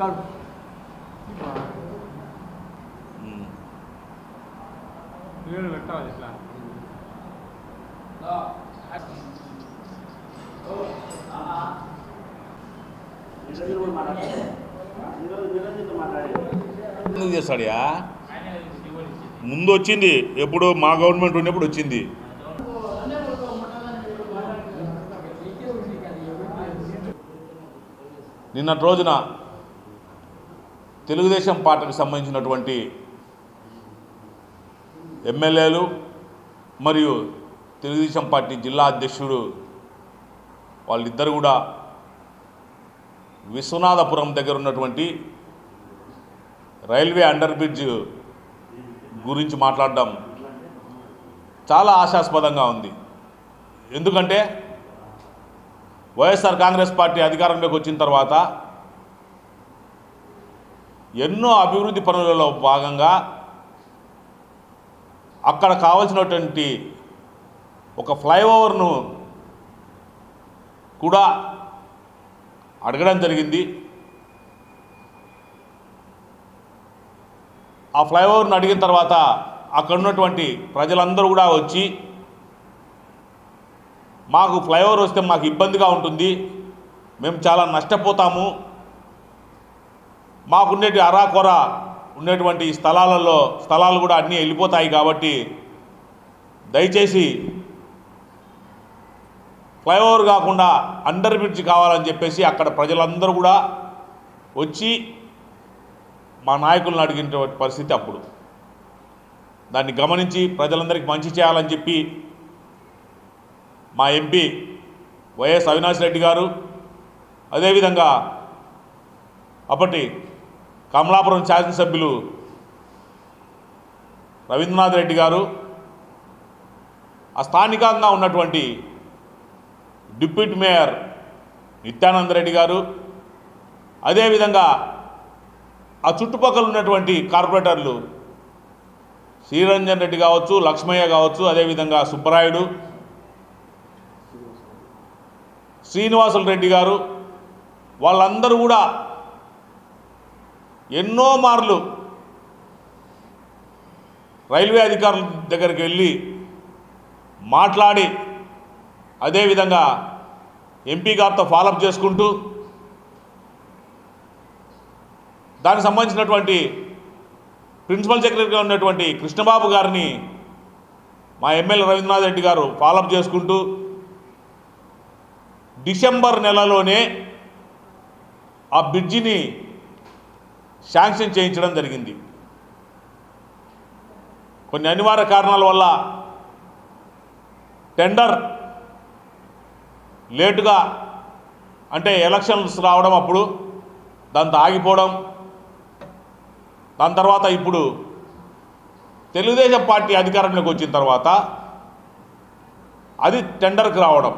పెట్టాలి ఇట్లా ఎందుకు చేస్తాడయా? ముందు వచ్చింది ఎప్పుడు మా గవర్నమెంట్ ఉన్నప్పుడు వచ్చింది. నిన్నటి రోజున తెలుగుదేశం పార్టీకి సంబంధించినటువంటి ఎమ్మెల్యేలు మరియు తెలుగుదేశం పార్టీ జిల్లా అధ్యక్షుడు వాళ్ళిద్దరు కూడా విశ్వనాథపురం దగ్గర ఉన్నటువంటి రైల్వే అండర్ బ్రిడ్జ్ గురించి మాట్లాడడం చాలా ఆశాస్పదంగా ఉంది. ఎందుకంటే వైఎస్ఆర్ కాంగ్రెస్ పార్టీ అధికారంలోకి వచ్చిన తర్వాత ఎన్నో అభివృద్ధి పనులలో భాగంగా అక్కడ కావాల్సినటువంటి ఒక ఫ్లైఓవర్ను కూడా అడగడం జరిగింది. ఆ ఫ్లైఓవర్ను అడిగిన తర్వాత అక్కడ ఉన్నటువంటి ప్రజలందరూ కూడా వచ్చి మాకు ఫ్లైఓవర్ వస్తే మాకు ఇబ్బందిగా ఉంటుంది, మేము చాలా నష్టపోతాము, మాకుండేటి అరాకొర ఉండేటువంటి స్థలాలు కూడా అన్నీ వెళ్ళిపోతాయి కాబట్టి దయచేసి ఫ్లైఓవర్ కాకుండా అండర్ బ్రిడ్జ్ కావాలని చెప్పేసి అక్కడ ప్రజలందరూ కూడా వచ్చి మా నాయకులను అడిగిన పరిస్థితి. అప్పుడు దాన్ని గమనించి ప్రజలందరికీ మంచి చేయాలని చెప్పి మా ఎంపీ వైఎస్ అవినాష్ రెడ్డి గారు, అదేవిధంగా అప్పటి కమలాపురం శాసనసభ్యులు రవీంద్రనాథ్ రెడ్డి గారు, ఆ స్థానికంగా ఉన్నటువంటి డిప్యూటీ మేయర్ నిత్యానంద రెడ్డి గారు, అదేవిధంగా ఆ చుట్టుపక్కల ఉన్నటువంటి కార్పొరేటర్లు శ్రీరంజన్ రెడ్డి కావచ్చు, లక్ష్మయ్య కావచ్చు, అదేవిధంగా సుబ్బరాయుడు, శ్రీనివాసులు రెడ్డి గారు, వాళ్ళందరూ కూడా ఎన్నో మార్లు రైల్వే అధికారుల దగ్గరికి వెళ్ళి మాట్లాడి అదేవిధంగా ఎంపీ గారితో ఫాలోఅప్ చేసుకుంటూ దానికి సంబంధించినటువంటి ప్రిన్సిపల్ సెక్రటరీగా ఉన్నటువంటి కృష్ణబాబు గారిని మా ఎమ్మెల్యే రవీంద్రనాథ్ రెడ్డి గారు ఫాలోఅప్ చేసుకుంటూ డిసెంబర్ నెలలోనే ఆ బ్రిడ్జిని శాంక్షన్ చేయించడం జరిగింది. కొన్ని అనివార్య కారణాల వల్ల టెండర్ లేటుగా, అంటే ఎలక్షన్స్ రావడం అప్పుడు దాంతో ఆగిపోవడం, దాని తర్వాత ఇప్పుడు తెలుగుదేశం పార్టీ అధికారంలోకి వచ్చిన తర్వాత అది టెండర్కి రావడం,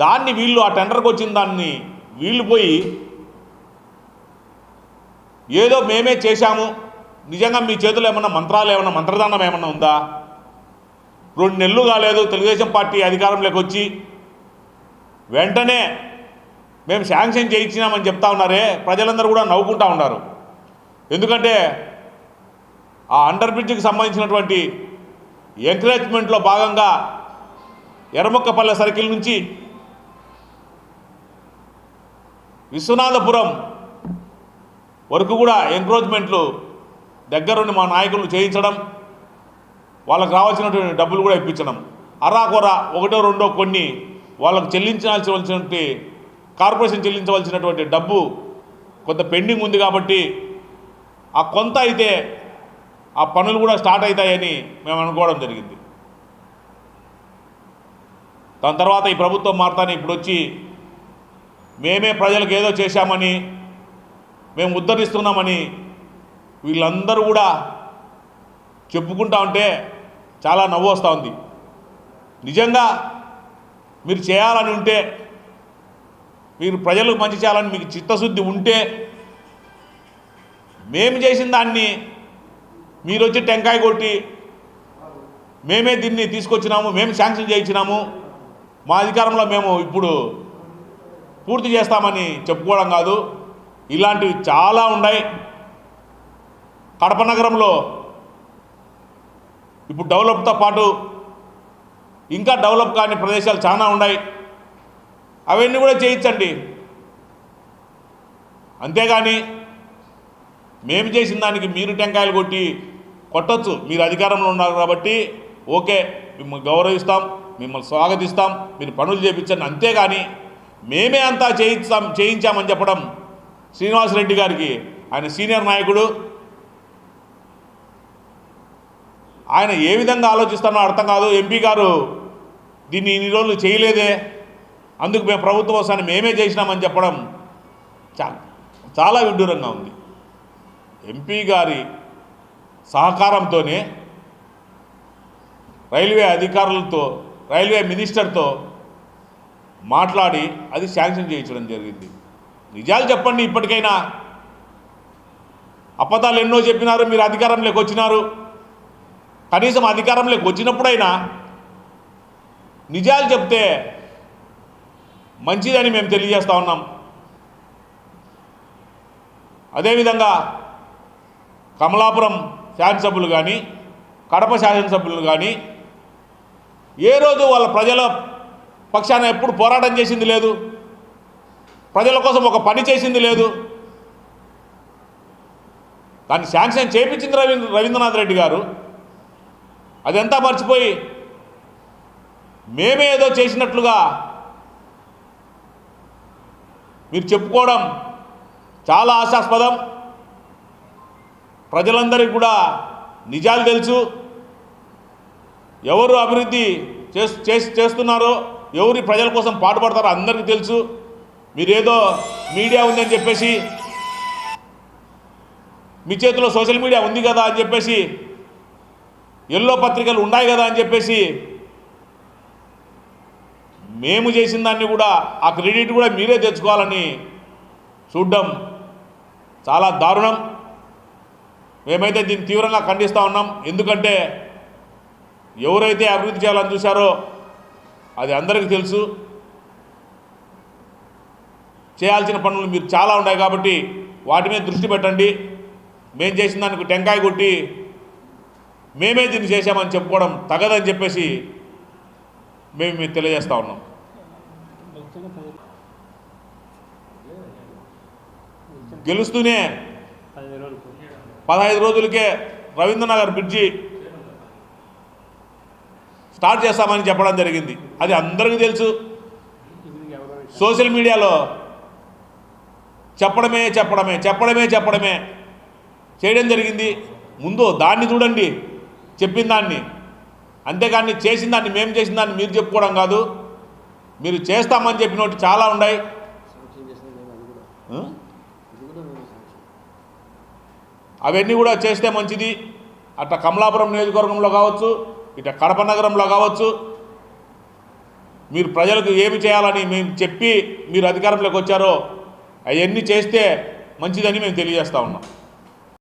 దాన్ని వీళ్ళు ఆ టెండర్కి వచ్చిన దాన్ని వీళ్ళు పోయి ఏదో మేమే చేశాము, నిజంగా మీ చేతిలో ఏమన్నా మంత్రదానం ఏమన్నా ఉందా? 2 నెలలు కాలేదు తెలుగుదేశం పార్టీ అధికారంలోకి వచ్చి వెంటనే మేము శాంక్షన్ చేయించినామని చెప్తా ఉన్నారే, ప్రజలందరూ కూడా నవ్వుకుంటా ఉన్నారు. ఎందుకంటే ఆ అండర్ బ్రిడ్జికి సంబంధించినటువంటి ఎంకరేజ్మెంట్లో భాగంగా ఎర్రముక్కపల్లె సర్కిల్ నుంచి విశ్వనాథపురం వరకు కూడా ఎంకరేజ్మెంట్లు దగ్గరుండి మా నాయకులను చేయించడం, వాళ్ళకు రావాల్సినటువంటి డబ్బులు కూడా ఇప్పించడం, అరాకొర 1, 2 కొన్ని వాళ్ళకు చెల్లించాల్సినటువంటి కార్పొరేషన్ చెల్లించవలసినటువంటి డబ్బు కొంత పెండింగ్ ఉంది కాబట్టి ఆ కొంత అయితే ఆ పనులు కూడా స్టార్ట్ అవుతాయని మేము అనుకోవడం జరిగింది. దాని తర్వాత ఈ ప్రభుత్వం మారుతానే ఇప్పుడు వచ్చి మేమే ప్రజలకు ఏదో చేశామని, మేము ఉద్ధరిస్తున్నామని వీళ్ళందరూ కూడా చెప్పుకుంటా ఉంటే చాలా నవ్వు వస్తూ ఉంది. నిజంగా మీరు చేయాలని ఉంటే, మీరు ప్రజలకు మంచి చేయాలని మీకు చిత్తశుద్ధి ఉంటే, మేము చేసిన దాన్ని మీరు వచ్చి టెంకాయ కొట్టి మేమే దీన్ని తీసుకొచ్చినాము, మేము శాంక్షన్ చేయించినాము, మా అధికారంలో మేము ఇప్పుడు పూర్తి చేస్తామని చెప్పుకోవడం కాదు. ఇలాంటివి చాలా ఉన్నాయి. కడప నగరంలో ఇప్పుడు డెవలప్తో పాటు ఇంకా డెవలప్ కాని ప్రదేశాలు చాలా ఉన్నాయి. అవన్నీ కూడా చేయించండి. అంతేగాని మేము చేసిన దానికి మీరు టెంకాయలు కొట్టొచ్చు. మీరు అధికారంలో ఉన్నారు కాబట్టి ఓకే, మిమ్మల్ని గౌరవిస్తాం, మిమ్మల్ని స్వాగతిస్తాం, మీరు పనులు చేయించండి. అంతేగాని మేమే అంతా చేయించామని చెప్పడం శ్రీనివాసరెడ్డి గారికి, ఆయన సీనియర్ నాయకుడు, ఆయన ఏ విధంగా ఆలోచిస్తానో అర్థం కాదు. ఎంపీ గారు దీన్ని ఇన్ని రోజులు చేయలేదే, అందుకు మేము ప్రభుత్వం వస్తాను మేమే చేసినామని చెప్పడం చాలా విడ్డూరంగా ఉంది. ఎంపీ గారి సహకారంతోనే రైల్వే అధికారులతో, రైల్వే మినిస్టర్తో మాట్లాడి అది శాంక్షన్ చేయించడం జరిగింది. నిజాలు చెప్పండి. ఇప్పటికైనా అబద్ధాలు ఎన్నో చెప్పినారు. మీరు అధికారంలోకి వచ్చినారు. కనీసం అధికారంలోకి వచ్చినప్పుడైనా నిజాలు చెప్తే మంచిదని మేము తెలియజేస్తూ ఉన్నాం. అదేవిధంగా కమలాపురం శాసనసభ్యులు కానీ, కడప శాసనసభ్యులు కానీ ఏ రోజు వాళ్ళ ప్రజల పక్షాన ఎప్పుడు పోరాటం చేసింది లేదు. ప్రజల కోసం ఒక పని చేసింది లేదు. దాన్ని శాంక్షన్ చేయించింది రవీంద్రనాథ్ రెడ్డి గారు. అదంతా మర్చిపోయి మేమే ఏదో చేసినట్లుగా మీరు చెప్పుకోవడం చాలా హాస్యాస్పదం. ప్రజలందరికీ కూడా నిజాలు తెలుసు. ఎవరు అభివృద్ధి చేస్తున్నారో, ఎవరి ప్రజల కోసం పాటుపడతారో అందరికీ తెలుసు. మీరేదో మీడియా ఉందని చెప్పేసి, మీ చేతిలో సోషల్ మీడియా ఉంది కదా అని చెప్పేసి, ఎల్లో పత్రికలు ఉన్నాయి కదా అని చెప్పేసి మేము చేసిన దాన్ని కూడా ఆ క్రెడిట్ కూడా మీరే తెచ్చుకోవాలని చూడడం చాలా దారుణం. మేమైతే దీన్ని తీవ్రంగా ఖండిస్తూ ఉన్నాం. ఎందుకంటే ఎవరైతే అభివృద్ధి చేయాలని చూశారో అది అందరికీ తెలుసు. చేయాల్సిన పనులు మీరు చాలా ఉన్నాయి కాబట్టి వాటి మీద దృష్టి పెట్టండి. మేము చేసిన దానికి టెంకాయ కొట్టి మేమే దీన్ని చేశామని చెప్పుకోవడం తగదని చెప్పేసి మేము తెలియజేస్తూ ఉన్నాం. గెలుస్తూనే 15 రోజులకే రవీంద్రనగర్ బ్రిడ్జి స్టార్ట్ చేస్తామని చెప్పడం జరిగింది. అది అందరికీ తెలుసు. సోషల్ మీడియాలో చెప్పడమే చేయడం జరిగింది. ముందు దాన్ని చూడండి, చెప్పిన దాన్ని. అంతేగాని చేసిన దాన్ని, మేము చేసిన దాన్ని మీరు చెప్పుకోవడం కాదు. మీరు చేస్తామని చెప్పినట్టు చాలా ఉన్నాయి. అవన్నీ కూడా చేస్తే మంచిది. అట్లా కమలాపురం నియోజకవర్గంలో కావచ్చు, ఇట్లా కడప నగరంలో కావచ్చు, మీరు ప్రజలకు ఏమి చేయాలని మేము చెప్పి మీరు అధికారంలోకి వచ్చారో అవన్నీ చేస్తే మంచిదని మేము తెలియజేస్తూ ఉన్నాం.